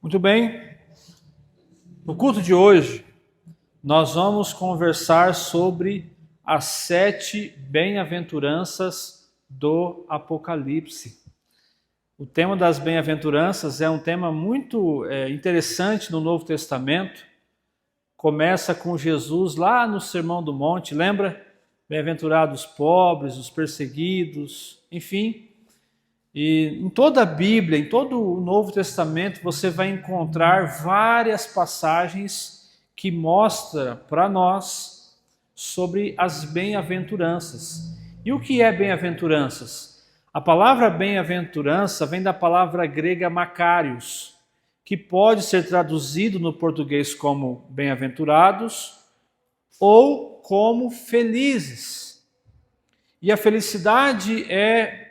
Muito bem, no culto de hoje nós vamos conversar sobre as 7 bem-aventuranças do Apocalipse. O tema das bem-aventuranças é um tema muito interessante no Novo Testamento. Começa com Jesus lá no Sermão do Monte, lembra? Bem-aventurados os pobres, os perseguidos, enfim. E em toda a Bíblia, em todo o Novo Testamento, você vai encontrar várias passagens que mostram para nós sobre as bem-aventuranças. E o que é bem-aventuranças? A palavra bem-aventurança vem da palavra grega makarios, que pode ser traduzido no português como bem-aventurados ou como felizes. E a felicidade é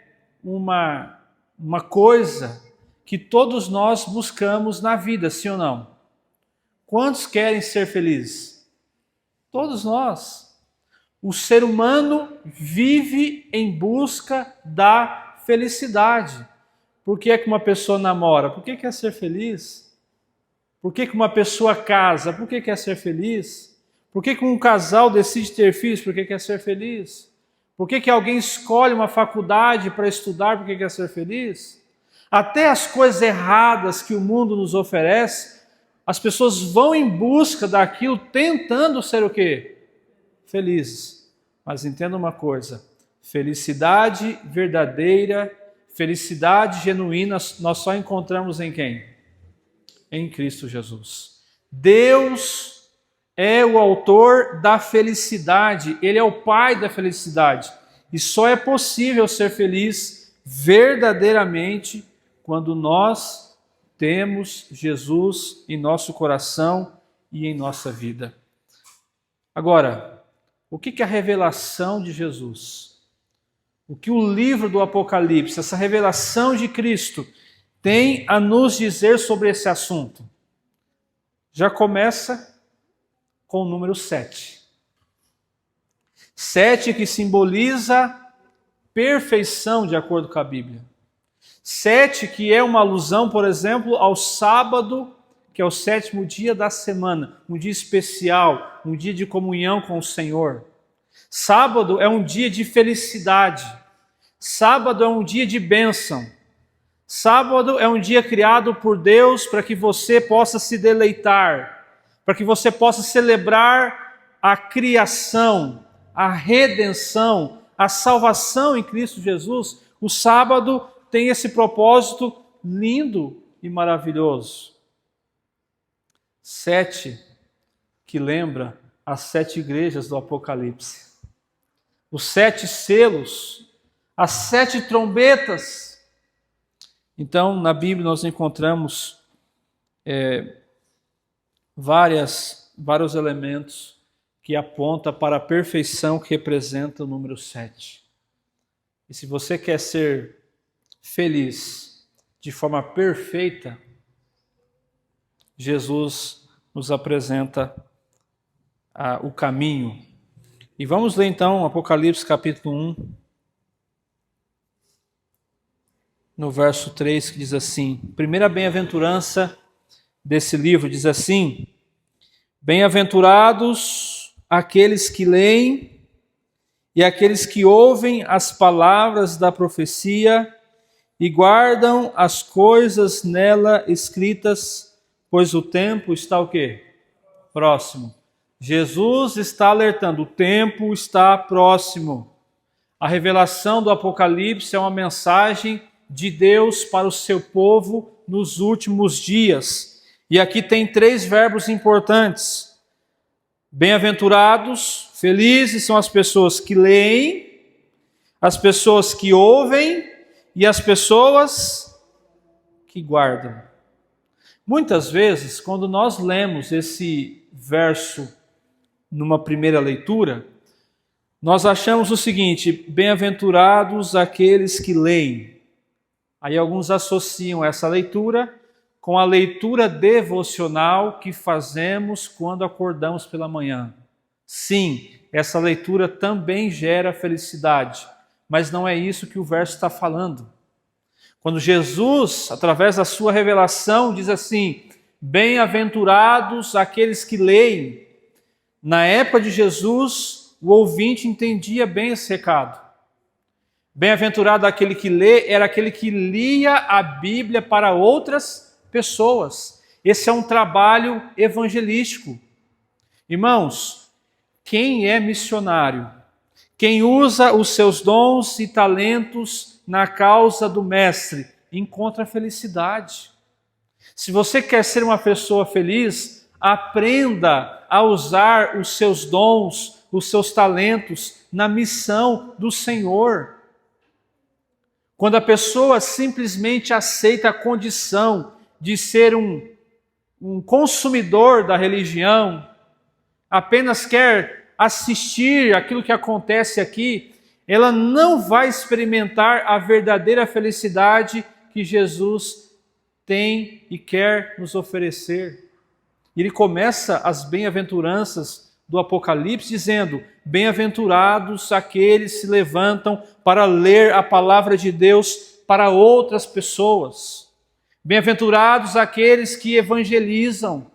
uma coisa que todos nós buscamos na vida, sim ou não? Quantos querem ser felizes? Todos nós. O ser humano vive em busca da felicidade. Por que é que uma pessoa namora? Por que quer ser feliz? Por que uma pessoa casa? Por que quer ser feliz? Por que um casal decide ter filhos? Porque quer ser feliz? Por que alguém escolhe uma faculdade para estudar porque quer ser feliz? Até as coisas erradas que o mundo nos oferece, as pessoas vão em busca daquilo, tentando ser o quê? Felizes. Mas entenda uma coisa, felicidade verdadeira, felicidade genuína, nós só encontramos em quem? Em Cristo Jesus. Deus é o autor da felicidade, Ele é o Pai da felicidade. E só é possível ser feliz verdadeiramente quando nós temos Jesus em nosso coração e em nossa vida. Agora, o que é a revelação de Jesus? O que o livro do Apocalipse, essa revelação de Cristo, tem a nos dizer sobre esse assunto? Já começa com o número 7. 7 que simboliza perfeição, de acordo com a Bíblia. 7 que é uma alusão, por exemplo, ao sábado, que é o 7º dia da semana, um dia especial, um dia de comunhão com o Senhor. Sábado é um dia de felicidade. Sábado é um dia de bênção. Sábado é um dia criado por Deus para que você possa se deleitar, para que você possa celebrar a criação, a redenção, a salvação em Cristo Jesus. O sábado tem esse propósito lindo e maravilhoso. 7 que lembra as 7 igrejas do Apocalipse. Os 7 selos, as 7 trombetas. Então, na Bíblia nós encontramos vários elementos que apontam para a perfeição que representa o número 7. E se você quer ser feliz de forma perfeita, Jesus nos apresenta o caminho. E vamos ler então Apocalipse capítulo 1, no verso 3, que diz assim, primeira bem-aventurança desse livro diz assim: bem-aventurados aqueles que leem e aqueles que ouvem as palavras da profecia e guardam as coisas nela escritas, pois o tempo está o quê? Próximo. Jesus está alertando, o tempo está próximo. A revelação do Apocalipse é uma mensagem de Deus para o seu povo nos últimos dias. E aqui tem 3 verbos importantes. Bem-aventurados, felizes são as pessoas que leem, as pessoas que ouvem e as pessoas que guardam. Muitas vezes, quando nós lemos esse verso numa primeira leitura, nós achamos o seguinte: bem-aventurados aqueles que leem. Aí alguns associam essa leitura com a leitura devocional que fazemos quando acordamos pela manhã. Sim, essa leitura também gera felicidade, mas não é isso que o verso está falando. Quando Jesus, através da sua revelação, diz assim: bem-aventurados aqueles que leem. Na época de Jesus, o ouvinte entendia bem esse recado. Bem-aventurado aquele que lê, era aquele que lia a Bíblia para outras pessoas. Esse é um trabalho evangelístico. Irmãos, quem é missionário, quem usa os seus dons e talentos na causa do Mestre, encontra felicidade. Se você quer ser uma pessoa feliz, aprenda a usar os seus dons, os seus talentos na missão do Senhor. Quando a pessoa simplesmente aceita a condição de ser um consumidor da religião, apenas quer assistir aquilo que acontece aqui, ela não vai experimentar a verdadeira felicidade que Jesus tem e quer nos oferecer. Ele começa as bem-aventuranças do Apocalipse dizendo: bem-aventurados aqueles que se levantam para ler a palavra de Deus para outras pessoas. Bem-aventurados aqueles que evangelizam.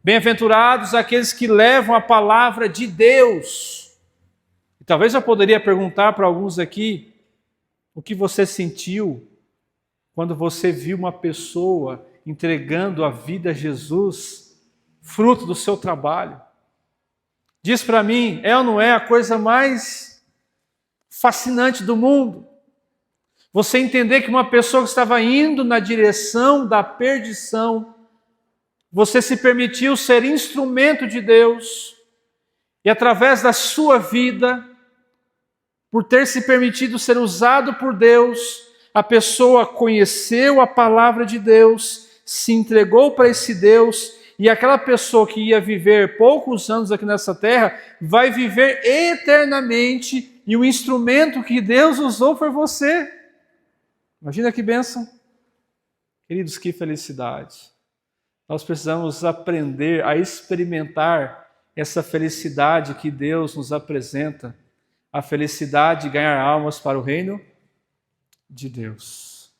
Bem-aventurados aqueles que levam a palavra de Deus. E talvez eu poderia perguntar para alguns aqui: o que você sentiu quando você viu uma pessoa entregando a vida a Jesus, fruto do seu trabalho? Diz para mim, é ou não é a coisa mais fascinante do mundo? Você entender que uma pessoa que estava indo na direção da perdição, você se permitiu ser instrumento de Deus, e através da sua vida, por ter se permitido ser usado por Deus, a pessoa conheceu a palavra de Deus, se entregou para esse Deus, e aquela pessoa que ia viver poucos anos aqui nessa terra, vai viver eternamente, e o instrumento que Deus usou foi você. Imagina que bênção. Queridos, que felicidade. Nós precisamos aprender a experimentar essa felicidade que Deus nos apresenta, a felicidade de ganhar almas para o reino de Deus.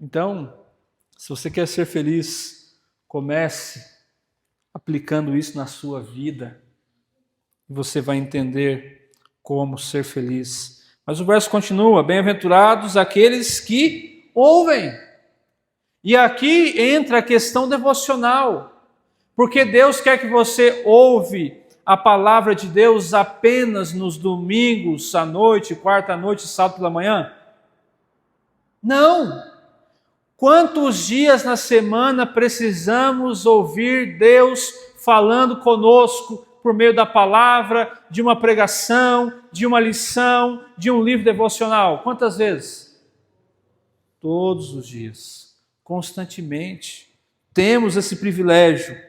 Então, se você quer ser feliz, comece aplicando isso na sua vida e você vai entender como ser feliz. Mas o verso continua: bem-aventurados aqueles que ouvem. E aqui entra a questão devocional, porque Deus quer que você ouve a palavra de Deus apenas nos domingos à noite, quarta à noite, sábado pela manhã? Não! Quantos dias na semana precisamos ouvir Deus falando conosco por meio da palavra, de uma pregação, de uma lição, de um livro devocional? Quantas vezes? Todos os dias, constantemente. Temos esse privilégio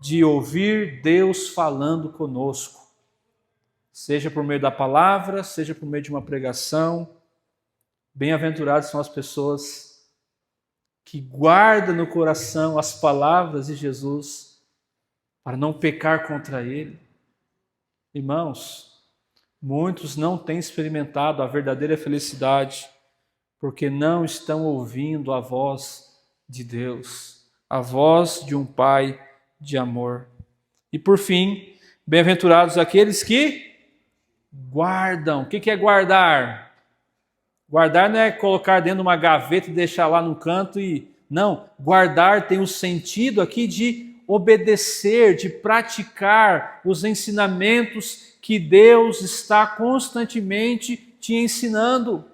de ouvir Deus falando conosco, seja por meio da palavra, seja por meio de uma pregação. Bem-aventurados são as pessoas que guardam no coração as palavras de Jesus para não pecar contra Ele. Irmãos, muitos não têm experimentado a verdadeira felicidade porque não estão ouvindo a voz de Deus, a voz de um Pai de amor. E por fim, bem-aventurados aqueles que guardam. O que é guardar? Guardar não é colocar dentro de uma gaveta e deixar lá no canto Não, guardar tem o sentido aqui de obedecer, de praticar os ensinamentos que Deus está constantemente te ensinando.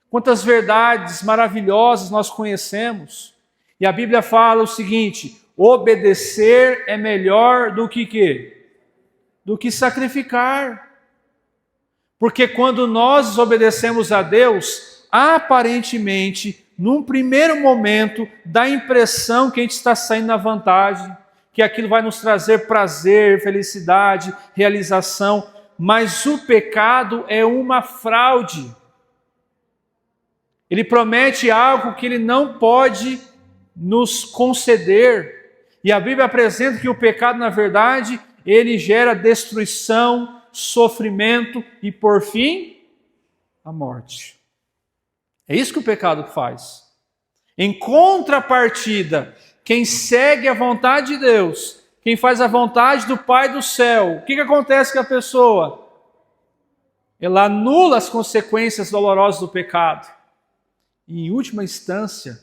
Quantas verdades maravilhosas nós conhecemos. E a Bíblia fala o seguinte: obedecer é melhor do que quê? Do que sacrificar. Porque quando nós desobedecemos a Deus, aparentemente, num primeiro momento, dá a impressão que a gente está saindo na vantagem, que aquilo vai nos trazer prazer, felicidade, realização, mas o pecado é uma fraude. Ele promete algo que ele não pode nos conceder. E a Bíblia apresenta que o pecado, na verdade, ele gera destruição, sofrimento e, por fim, a morte. É isso que o pecado faz. Em contrapartida, quem segue a vontade de Deus, quem faz a vontade do Pai do céu, o que acontece com a pessoa? Ela anula as consequências dolorosas do pecado. E, em última instância,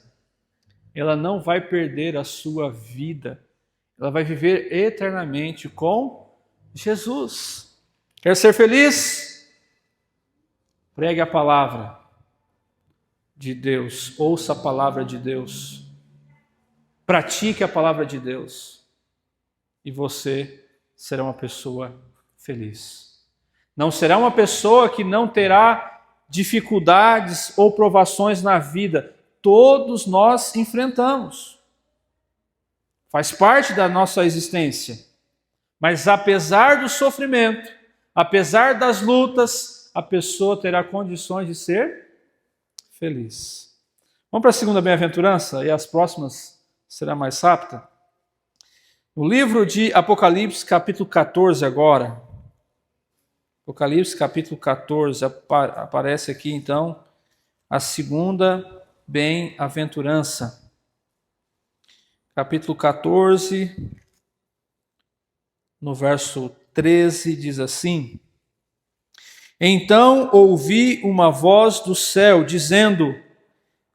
ela não vai perder a sua vida. Ela vai viver eternamente com Jesus. Quer ser feliz? Pregue a palavra de Deus. Ouça a palavra de Deus. Pratique a palavra de Deus. E você será uma pessoa feliz. Não será uma pessoa que não terá dificuldades ou provações na vida. Todos nós enfrentamos. Faz parte da nossa existência. Mas apesar do sofrimento, apesar das lutas, a pessoa terá condições de ser feliz. Vamos para a segunda bem-aventurança e as próximas será mais rápida. No livro de Apocalipse, capítulo 14 agora. Apocalipse, capítulo 14, aparece aqui então a segunda bem-aventurança. Capítulo 14, no verso 13, diz assim: Então ouvi uma voz do céu dizendo: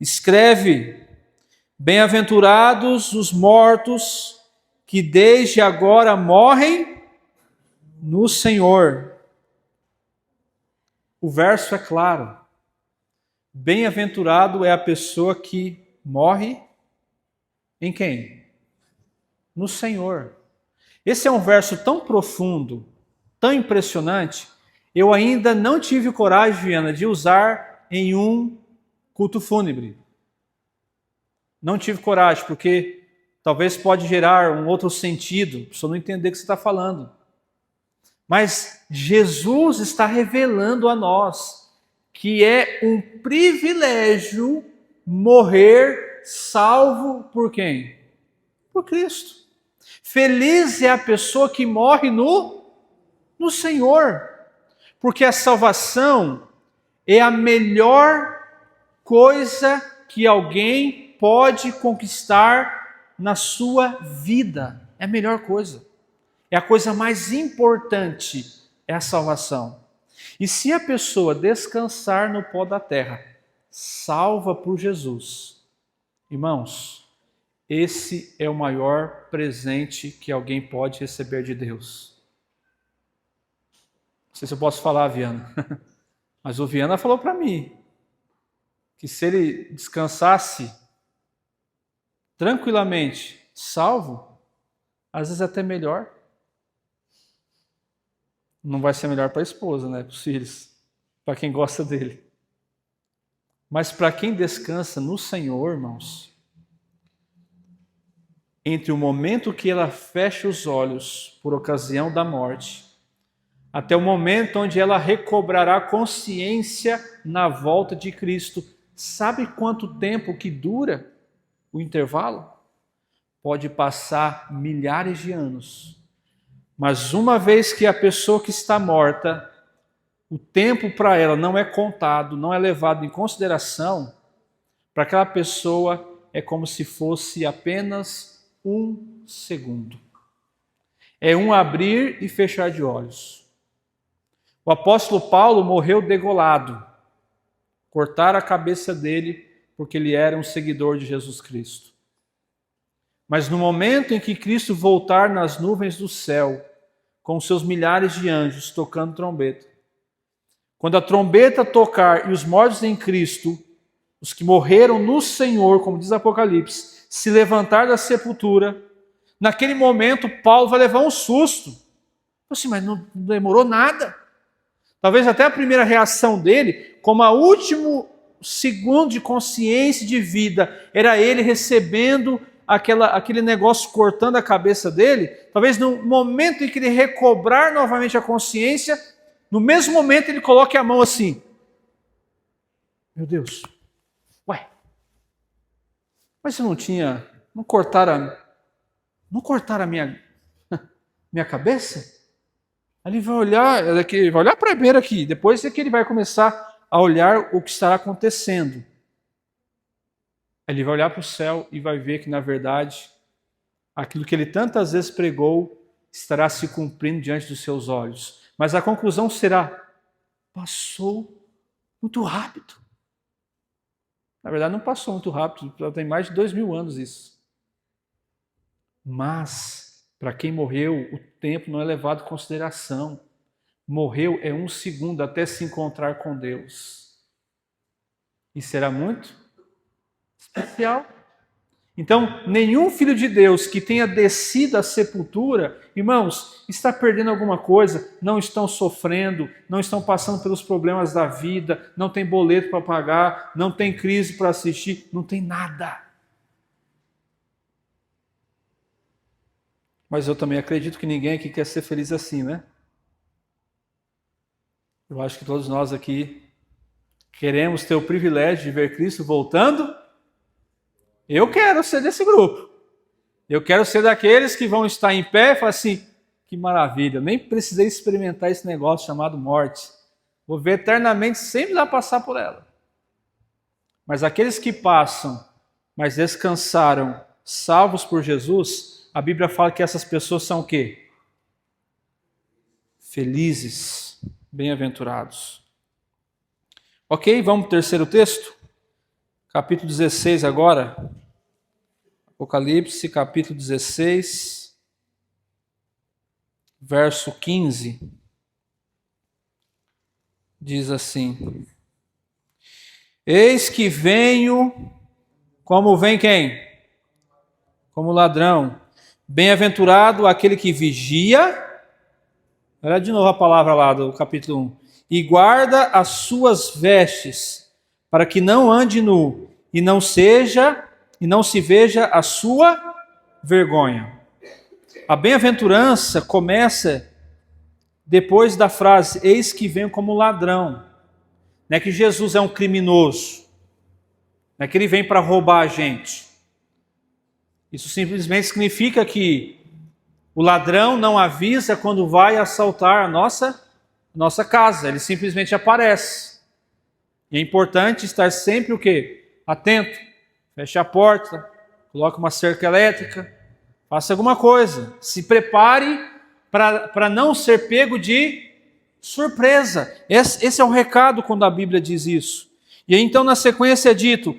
Escreve, bem-aventurados os mortos que desde agora morrem no Senhor. O verso é claro. Bem-aventurado é a pessoa que morre em quem? No Senhor. Esse é um verso tão profundo, tão impressionante, eu ainda não tive coragem, Viana, de usar em um culto fúnebre. Não tive coragem, porque talvez pode gerar um outro sentido, a pessoa não entender o que você está falando. Mas Jesus está revelando a nós que é um privilégio morrer salvo por quem? Por Cristo. Feliz é a pessoa que morre no Senhor, porque a salvação é a melhor coisa que alguém pode conquistar na sua vida. É a melhor coisa. É a coisa mais importante, é a salvação. E se a pessoa descansar no pó da terra, salva por Jesus, irmãos, esse é o maior presente que alguém pode receber de Deus. Não sei se eu posso falar, Viana, mas o Viana falou para mim que se ele descansasse tranquilamente, salvo, às vezes até melhor. Não vai ser melhor para a esposa, né? Para os filhos, para quem gosta dele. Mas para quem descansa no Senhor, irmãos, entre o momento que ela fecha os olhos por ocasião da morte, até o momento onde ela recobrará consciência na volta de Cristo, sabe quanto tempo que dura o intervalo? Pode passar milhares de anos. Mas uma vez que a pessoa que está morta, o tempo para ela não é contado, não é levado em consideração, para aquela pessoa é como se fosse apenas um segundo. É um abrir e fechar de olhos. O apóstolo Paulo morreu degolado. Cortaram a cabeça dele porque ele era um seguidor de Jesus Cristo. Mas no momento em que Cristo voltar nas nuvens do céu, com seus milhares de anjos tocando trombeta, quando a trombeta tocar e os mortos em Cristo, os que morreram no Senhor, como diz Apocalipse, se levantar da sepultura, naquele momento Paulo vai levar um susto. Assim, mas não demorou nada. Talvez até a primeira reação dele, como a último segundo de consciência de vida, era ele recebendo aquele negócio cortando a cabeça dele. Talvez no momento em que ele recobrar novamente a consciência, no mesmo momento ele coloque a mão assim. Meu Deus, ué, mas você não cortaram a minha cabeça? Ele vai olhar primeiro aqui, depois é que ele vai começar a olhar o que estará acontecendo. Ele vai olhar para o céu e vai ver que, na verdade, aquilo que ele tantas vezes pregou estará se cumprindo diante dos seus olhos. Mas a conclusão será: passou muito rápido. Na verdade, não passou muito rápido, já tem mais de 2000 anos isso. Mas, para quem morreu, o tempo não é levado em consideração. Morreu é 1 segundo até se encontrar com Deus. E será muito especial. Então, nenhum filho de Deus que tenha descido à sepultura, irmãos, está perdendo alguma coisa, não estão sofrendo, não estão passando pelos problemas da vida, não tem boleto para pagar, não tem crise para assistir, não tem nada. Mas eu também acredito que ninguém aqui quer ser feliz assim, né? Eu acho que todos nós aqui queremos ter o privilégio de ver Cristo voltando. Eu quero ser desse grupo. Eu quero ser daqueles que vão estar em pé e falar assim: que maravilha, nem precisei experimentar esse negócio chamado morte. Vou ver eternamente, sempre lá passar por ela. Mas aqueles que passam, mas descansaram, salvos por Jesus, a Bíblia fala que essas pessoas são o quê? Felizes, bem-aventurados. Ok, vamos para o terceiro texto? Capítulo 16 agora. Apocalipse, capítulo 16, verso 15. Diz assim: eis que venho, como vem quem? Como ladrão. Bem-aventurado aquele que vigia. Olha de novo a palavra lá do capítulo 1. E guarda as suas vestes, para que não ande nu, e não se veja a sua vergonha. A bem-aventurança começa depois da frase: eis que venho como ladrão. Não é que Jesus é um criminoso, não é que ele vem para roubar a gente. Isso simplesmente significa que o ladrão não avisa quando vai assaltar a nossa casa, ele simplesmente aparece. E é importante estar sempre o quê? Atento. Feche a porta, coloque uma cerca elétrica, faça alguma coisa. Se prepare para não ser pego de surpresa. Esse é o recado quando a Bíblia diz isso. E aí, então, na sequência é dito: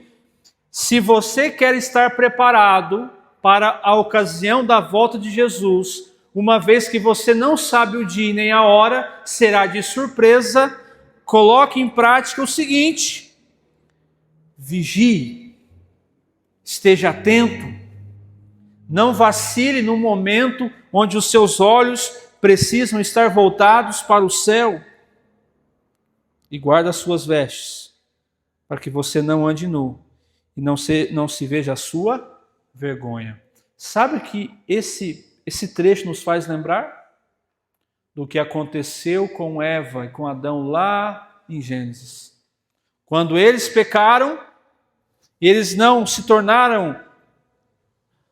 se você quer estar preparado para a ocasião da volta de Jesus, uma vez que você não sabe o dia nem a hora, será de surpresa, coloque em prática o seguinte: vigie, esteja atento, não vacile no momento onde os seus olhos precisam estar voltados para o céu, e guarde as suas vestes, para que você não ande nu e não se veja a sua vergonha. Sabe que esse trecho nos faz lembrar do que aconteceu com Eva e com Adão lá em Gênesis. Quando eles pecaram, eles não se tornaram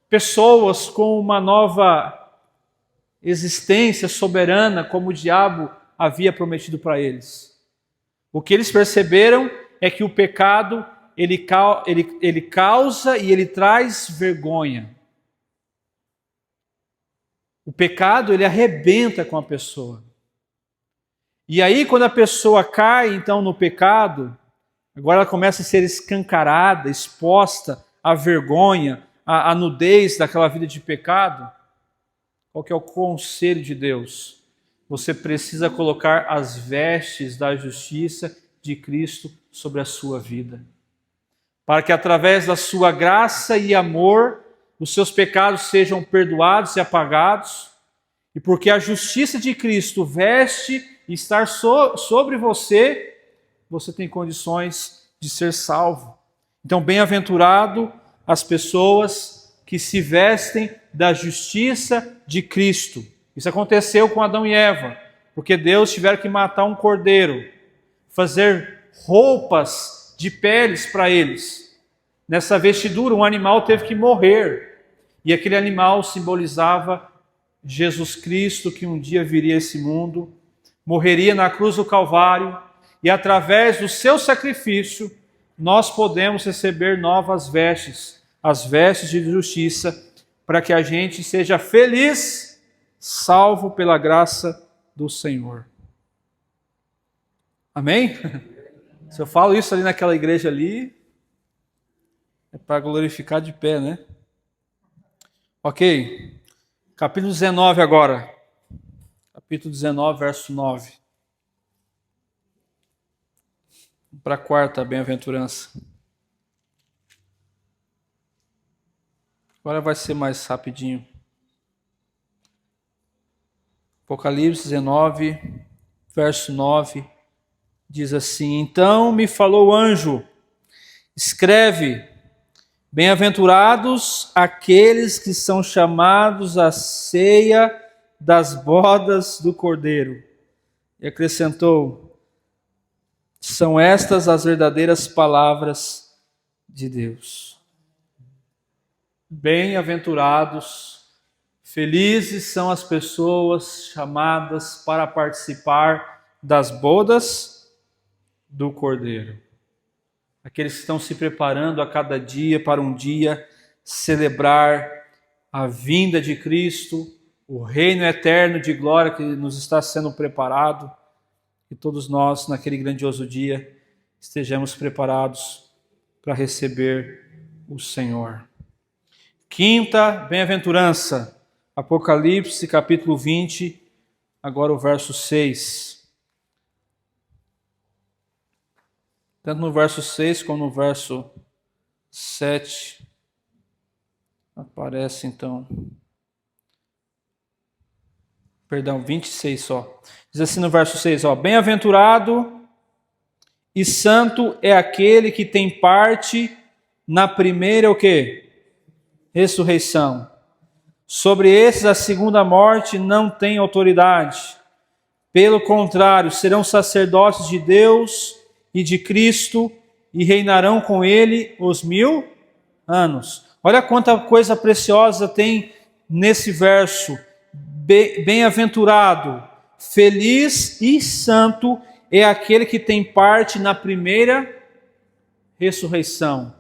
pessoas com uma nova existência soberana, como o diabo havia prometido para eles. O que eles perceberam é que o pecado ele causa e ele traz vergonha. O pecado, ele arrebenta com a pessoa. E aí, quando a pessoa cai, então, no pecado, agora ela começa a ser escancarada, exposta à vergonha, à nudez daquela vida de pecado. Qual que é o conselho de Deus? Você precisa colocar as vestes da justiça de Cristo sobre a sua vida, para que através da sua graça e amor, os seus pecados sejam perdoados e apagados, e porque a justiça de Cristo veste e está sobre você, você tem condições de ser salvo. Então, bem-aventurado as pessoas que se vestem da justiça de Cristo. Isso aconteceu com Adão e Eva, porque Deus tiveram que matar um cordeiro, fazer roupas de peles para eles. Nessa vestidura, um animal teve que morrer, e aquele animal simbolizava Jesus Cristo, que um dia viria a esse mundo, morreria na cruz do Calvário, e através do seu sacrifício, nós podemos receber novas vestes, as vestes de justiça, para que a gente seja feliz, salvo pela graça do Senhor. Amém? Se eu falo isso ali naquela igreja ali, é para glorificar de pé, né? Ok. Capítulo 19 agora. Capítulo 19, verso 9. Para a quarta bem-aventurança. Agora vai ser mais rapidinho. Apocalipse 19, verso 9, diz assim: Então me falou o anjo, escreve, bem-aventurados aqueles que são chamados à ceia das bodas do Cordeiro. E acrescentou: são estas as verdadeiras palavras de Deus. Bem-aventurados, felizes são as pessoas chamadas para participar das bodas do Cordeiro. Aqueles que estão se preparando a cada dia para um dia celebrar a vinda de Cristo, o reino eterno de glória que nos está sendo preparado, e todos nós, naquele grandioso dia, estejamos preparados para receber o Senhor. Quinta bem-aventurança, Apocalipse capítulo 20, agora o verso 6. Tanto no verso 6 como no verso 7, aparece então, perdão, 26 só. Diz assim no verso 6, bem-aventurado e santo é aquele que tem parte na primeira o quê? Ressurreição. Sobre esses a segunda morte não tem autoridade. Pelo contrário, serão sacerdotes de Deus e de Cristo e reinarão com ele os 1000 anos. Olha quanta coisa preciosa tem nesse verso. Bem-aventurado, feliz e santo é aquele que tem parte na primeira ressurreição.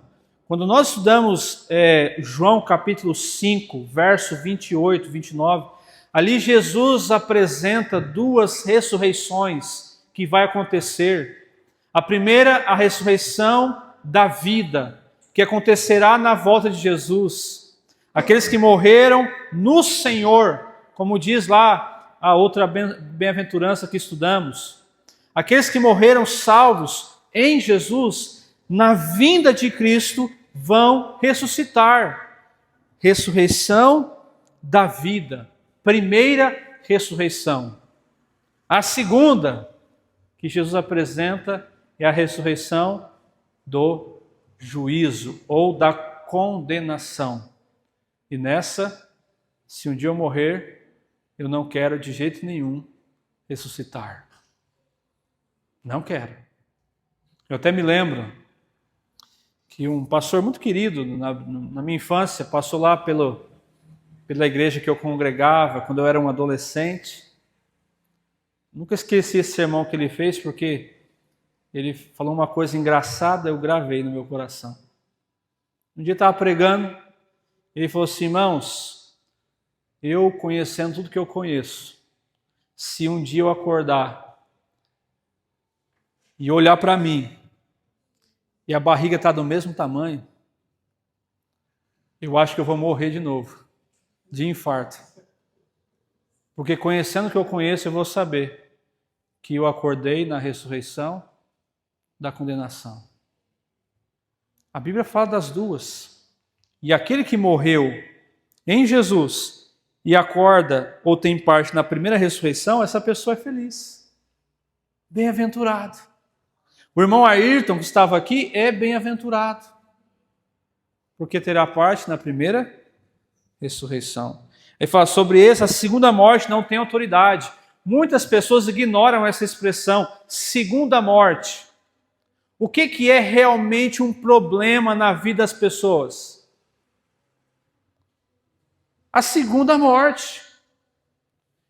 Quando nós estudamos João capítulo 5, verso 28, 29, ali Jesus apresenta duas ressurreições que vai acontecer. A primeira, a ressurreição da vida, que acontecerá na volta de Jesus. Aqueles que morreram no Senhor, como diz lá a outra bem-aventurança que estudamos. Aqueles que morreram salvos em Jesus, na vinda de Cristo, vão ressuscitar. Ressurreição da vida. Primeira ressurreição. A segunda que Jesus apresenta é a ressurreição do juízo ou da condenação. E nessa, se um dia eu morrer, eu não quero de jeito nenhum ressuscitar. Não quero. Eu até me lembro que um pastor muito querido na minha infância passou lá pela igreja que eu congregava quando eu era um adolescente. Nunca esqueci esse sermão que ele fez, porque ele falou uma coisa engraçada, eu gravei no meu coração. Um dia eu estava pregando, ele falou assim: irmãos, eu conhecendo tudo que eu conheço, se um dia eu acordar e olhar para mim, e a barriga está do mesmo tamanho, eu acho que eu vou morrer de novo, de infarto. Porque conhecendo o que eu conheço, eu vou saber que eu acordei na ressurreição da condenação. A Bíblia fala das duas. E aquele que morreu em Jesus e acorda ou tem parte na primeira ressurreição, essa pessoa é feliz. Bem-aventurado. O irmão Ayrton, que estava aqui, é bem-aventurado, porque terá parte na primeira ressurreição. Ele fala sobre esse, a segunda morte não tem autoridade. Muitas pessoas ignoram essa expressão, segunda morte. O que é realmente um problema na vida das pessoas? A segunda morte.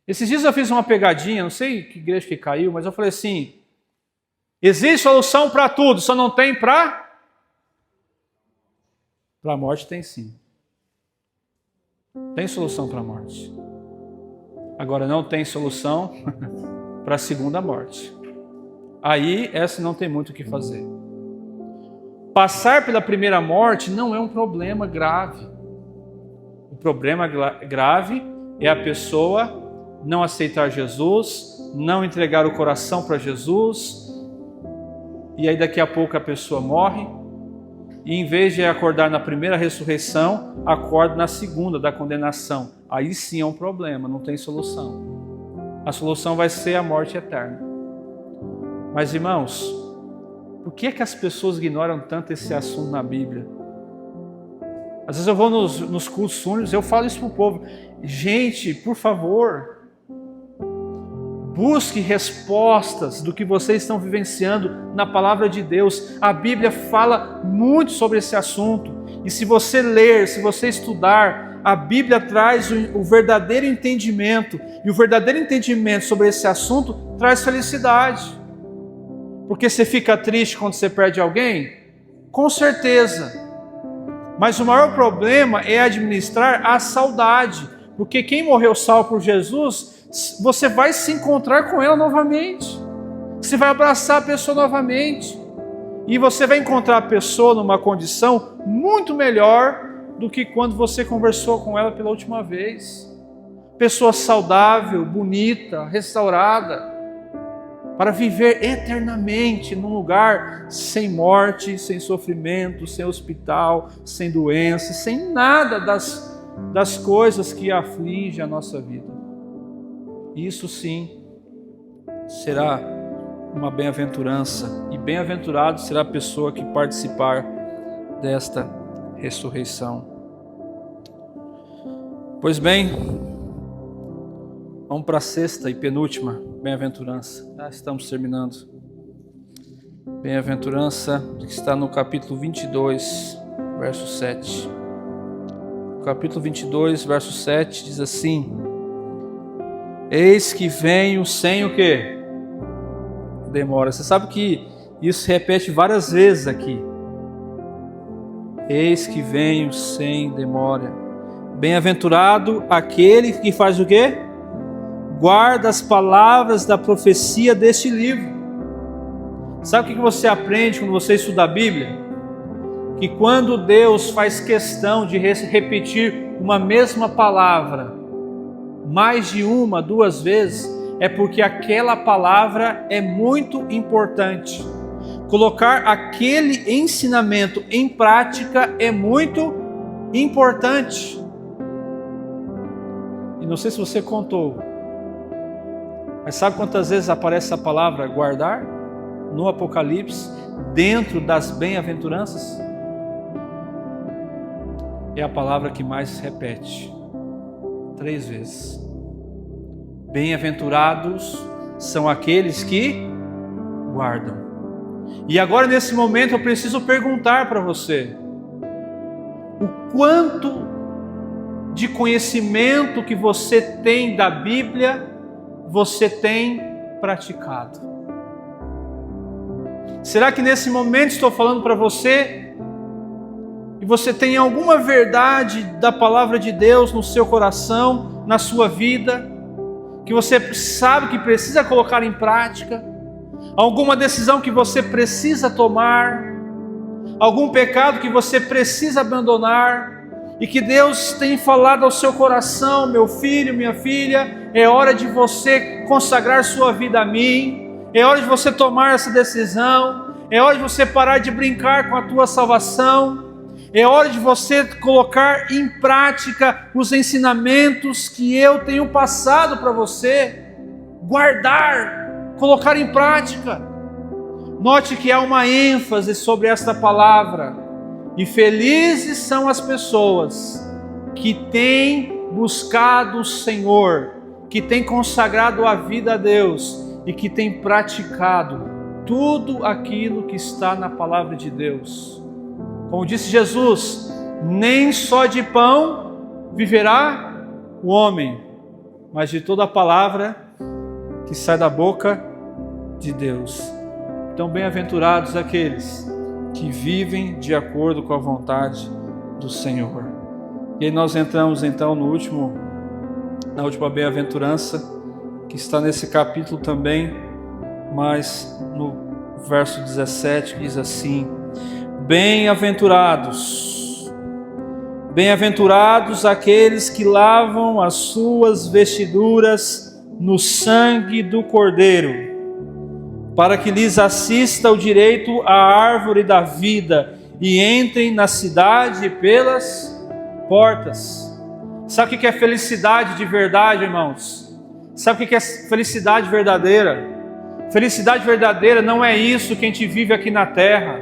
Esses dias eu fiz uma pegadinha, não sei que igreja que caiu, mas eu falei assim: existe solução para tudo, só não tem para Para a morte tem sim. Tem solução para a morte. Agora não tem solução para a segunda morte. Aí essa não tem muito o que fazer. Passar pela primeira morte não é um problema grave. O problema grave é a pessoa não aceitar Jesus, não entregar o coração para Jesus, e aí daqui a pouco a pessoa morre, e em vez de acordar na primeira ressurreição, acorda na segunda da condenação. Aí sim é um problema, não tem solução. A solução vai ser a morte eterna. Mas irmãos, por que as pessoas ignoram tanto esse assunto na Bíblia? Às vezes eu vou nos cultos fúnebres, eu falo isso para o povo. Gente, por favor, busque respostas do que vocês estão vivenciando na palavra de Deus. A Bíblia fala muito sobre esse assunto. E se você ler, se você estudar, a Bíblia traz o verdadeiro entendimento. E o verdadeiro entendimento sobre esse assunto traz felicidade. Porque você fica triste quando você perde alguém? Com certeza. Mas o maior problema é administrar a saudade. Porque quem morreu salvo por Jesus, você vai se encontrar com ela novamente. Você vai abraçar a pessoa novamente. E você vai encontrar a pessoa numa condição muito melhor do que quando você conversou com ela pela última vez. Pessoa saudável, bonita, restaurada, para viver eternamente num lugar sem morte, sem sofrimento, sem hospital, sem doença, sem nada das coisas que afligem a nossa vida. Isso sim será uma bem-aventurança, e bem-aventurado será a pessoa que participar desta ressurreição. Pois bem, vamos para a sexta e penúltima bem-aventurança. Já estamos terminando. Bem-aventurança que está no capítulo 22, verso 7. O capítulo 22, verso 7 diz assim: eis que venho sem o quê? Demora. Você sabe que isso se repete várias vezes aqui. Eis que venho sem demora. Bem-aventurado aquele que faz o quê? Guarda as palavras da profecia deste livro. Sabe o que você aprende quando você estuda a Bíblia? Que quando Deus faz questão de repetir uma mesma palavra mais de uma, duas vezes, é porque aquela palavra é muito importante. Colocar aquele ensinamento em prática é muito importante. E não sei se você contou, mas sabe quantas vezes aparece a palavra guardar no Apocalipse, dentro das bem-aventuranças? É a palavra que mais se repete, 3 vezes. Bem-aventurados são aqueles que guardam. E agora nesse momento eu preciso perguntar para você: o quanto de conhecimento que você tem da Bíblia você tem praticado? Será que nesse momento estou falando para você e você tem alguma verdade da palavra de Deus no seu coração, na sua vida, que você sabe que precisa colocar em prática? Alguma decisão que você precisa tomar? Algum pecado que você precisa abandonar? E que Deus tem falado ao seu coração: meu filho, minha filha, é hora de você consagrar sua vida a mim, é hora de você tomar essa decisão, é hora de você parar de brincar com a tua salvação, é hora de você colocar em prática os ensinamentos que eu tenho passado para você, guardar, colocar em prática. Note que há uma ênfase sobre esta palavra. E felizes são as pessoas que têm buscado o Senhor, que têm consagrado a vida a Deus e que têm praticado tudo aquilo que está na palavra de Deus. Como disse Jesus, nem só de pão viverá o homem, mas de toda a palavra que sai da boca de Deus. Então, bem-aventurados aqueles que vivem de acordo com a vontade do Senhor. E aí nós entramos então na última bem-aventurança, que está nesse capítulo também, mas no verso 17 diz assim: Bem-aventurados aqueles que lavam as suas vestiduras no sangue do Cordeiro, para que lhes assista o direito à árvore da vida e entrem na cidade pelas portas. Sabe o que é felicidade de verdade, irmãos? Sabe o que é felicidade verdadeira? Felicidade verdadeira não é isso que a gente vive aqui na terra.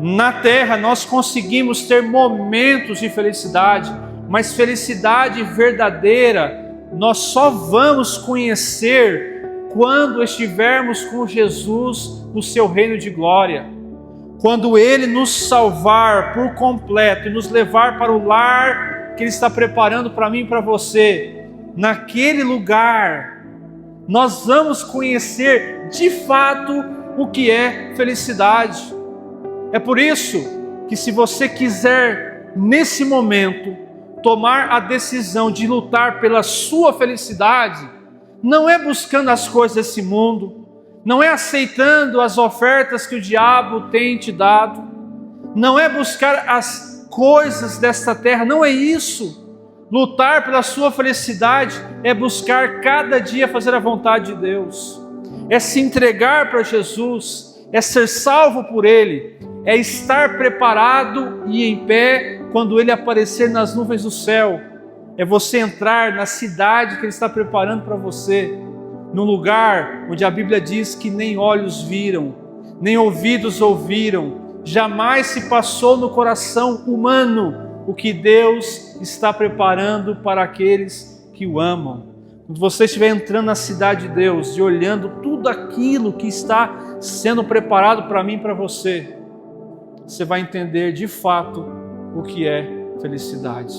Na terra nós conseguimos ter momentos de felicidade, mas felicidade verdadeira nós só vamos conhecer quando estivermos com Jesus no seu reino de glória. Quando Ele nos salvar por completo e nos levar para o lar que Ele está preparando para mim e para você, naquele lugar, nós vamos conhecer de fato o que é felicidade. É por isso que, se você quiser, nesse momento, tomar a decisão de lutar pela sua felicidade, não é buscando as coisas desse mundo, não é aceitando as ofertas que o diabo tem te dado, não é buscar as coisas desta terra, não é isso. Lutar pela sua felicidade é buscar cada dia fazer a vontade de Deus, é se entregar para Jesus, é ser salvo por Ele, é estar preparado e em pé quando Ele aparecer nas nuvens do céu, é você entrar na cidade que Ele está preparando para você, num lugar onde a Bíblia diz que nem olhos viram, nem ouvidos ouviram, jamais se passou no coração humano o que Deus está preparando para aqueles que o amam. Quando você estiver entrando na cidade de Deus e olhando tudo aquilo que está sendo preparado para mim e para você, você vai entender de fato o que é felicidade.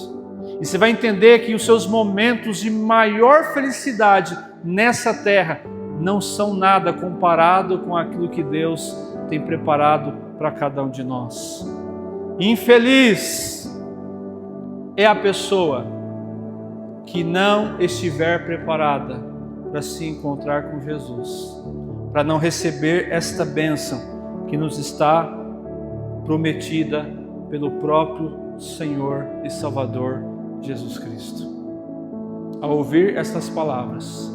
E você vai entender que os seus momentos de maior felicidade nessa terra não são nada comparado com aquilo que Deus tem preparado para cada um de nós. Infeliz é a pessoa que não estiver preparada para se encontrar com Jesus, para não receber esta bênção que nos está prometida pelo próprio Senhor e Salvador Jesus Cristo. Ao ouvir estas palavras,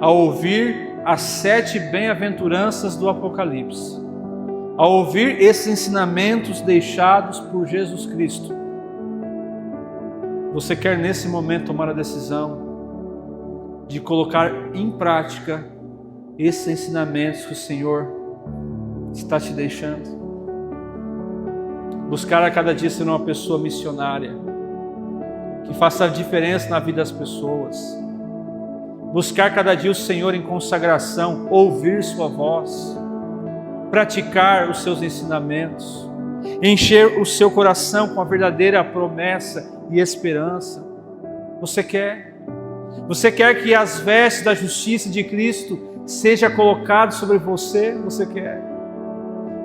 ao ouvir as 7 bem-aventuranças do Apocalipse, ao ouvir esses ensinamentos deixados por Jesus Cristo, você quer nesse momento tomar a decisão de colocar em prática esses ensinamentos que o Senhor está te deixando? Buscar a cada dia ser uma pessoa missionária, que faça a diferença na vida das pessoas. Buscar cada dia o Senhor em consagração, ouvir sua voz, praticar os seus ensinamentos, encher o seu coração com a verdadeira promessa e esperança. Você quer que as vestes da justiça de Cristo seja colocado sobre você?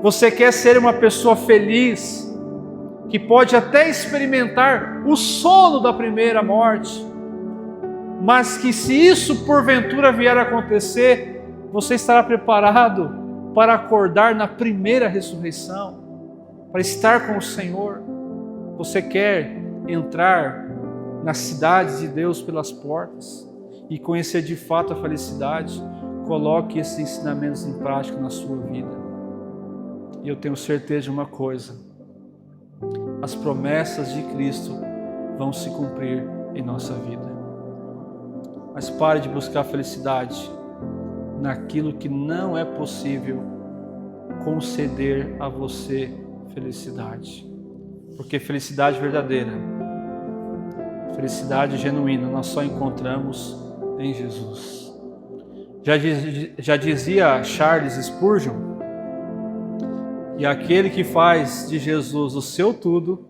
Você quer ser uma pessoa feliz, que pode até experimentar o sono da primeira morte, mas que, se isso porventura vier a acontecer, você estará preparado para acordar na primeira ressurreição, para estar com o Senhor? Você quer entrar na cidade de Deus pelas portas e conhecer de fato a felicidade? Coloque esses ensinamentos em prática na sua vida. E eu tenho certeza de uma coisa: as promessas de Cristo vão se cumprir em nossa vida. Mas pare de buscar felicidade naquilo que não é possível conceder a você felicidade. Porque felicidade verdadeira, felicidade genuína, nós só encontramos em Jesus. Já dizia Charles Spurgeon, e aquele que faz de Jesus o seu tudo,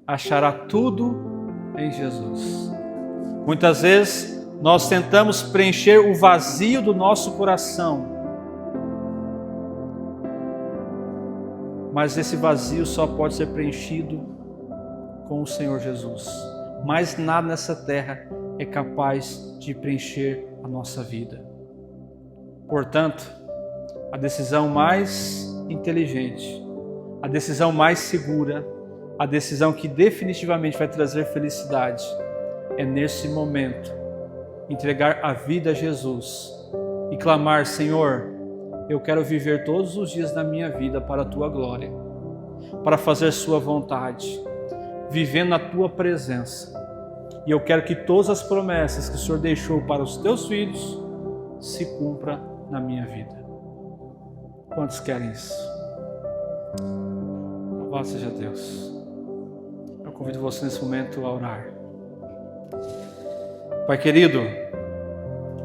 achará tudo em Jesus. Muitas vezes nós tentamos preencher o vazio do nosso coração mas esse vazio só pode ser preenchido com o Senhor Jesus. Mais nada nessa terra é capaz de preencher a nossa vida. Portanto, a decisão mais inteligente, a decisão mais segura, a decisão que definitivamente vai trazer felicidade é nesse momento entregar a vida a Jesus e clamar: Senhor, eu quero viver todos os dias da minha vida para a Tua glória, para fazer Sua vontade, vivendo na Tua presença. E eu quero que todas as promessas que o Senhor deixou para os Teus filhos se cumpram na minha vida. Quantos querem isso? Louvado seja Deus. Eu convido você nesse momento a orar. Pai querido,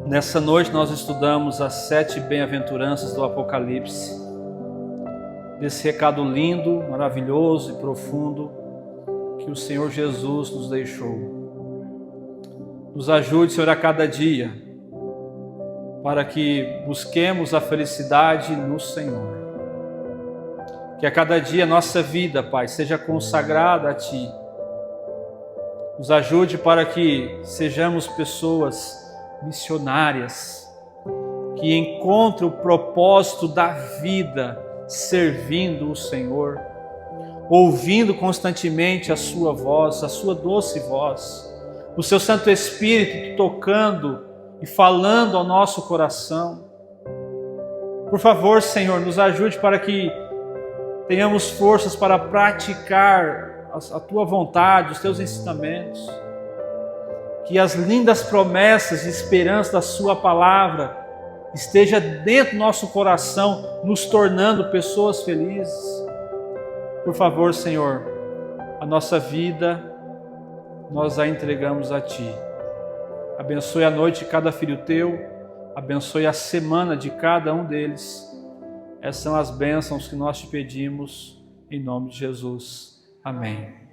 nessa noite nós estudamos as 7 bem-aventuranças do Apocalipse. Desse recado lindo, maravilhoso e profundo que o Senhor Jesus nos deixou. Nos ajude, Senhor, a cada dia, para que busquemos a felicidade no Senhor. Que a cada dia a nossa vida, Pai, seja consagrada a Ti. Nos ajude para que sejamos pessoas missionárias, que encontrem o propósito da vida servindo o Senhor, ouvindo constantemente a Sua voz, a Sua doce voz, o Seu Santo Espírito tocando e falando ao nosso coração. Por favor, Senhor, nos ajude para que tenhamos forças para praticar a Tua vontade, os Teus ensinamentos. Que as lindas promessas e esperança da Sua palavra esteja dentro do nosso coração, nos tornando pessoas felizes. Por favor, Senhor, a nossa vida nós a entregamos a Ti. Abençoe a noite de cada filho Teu, abençoe a semana de cada um deles. Essas são as bênçãos que nós Te pedimos, em nome de Jesus. Amém.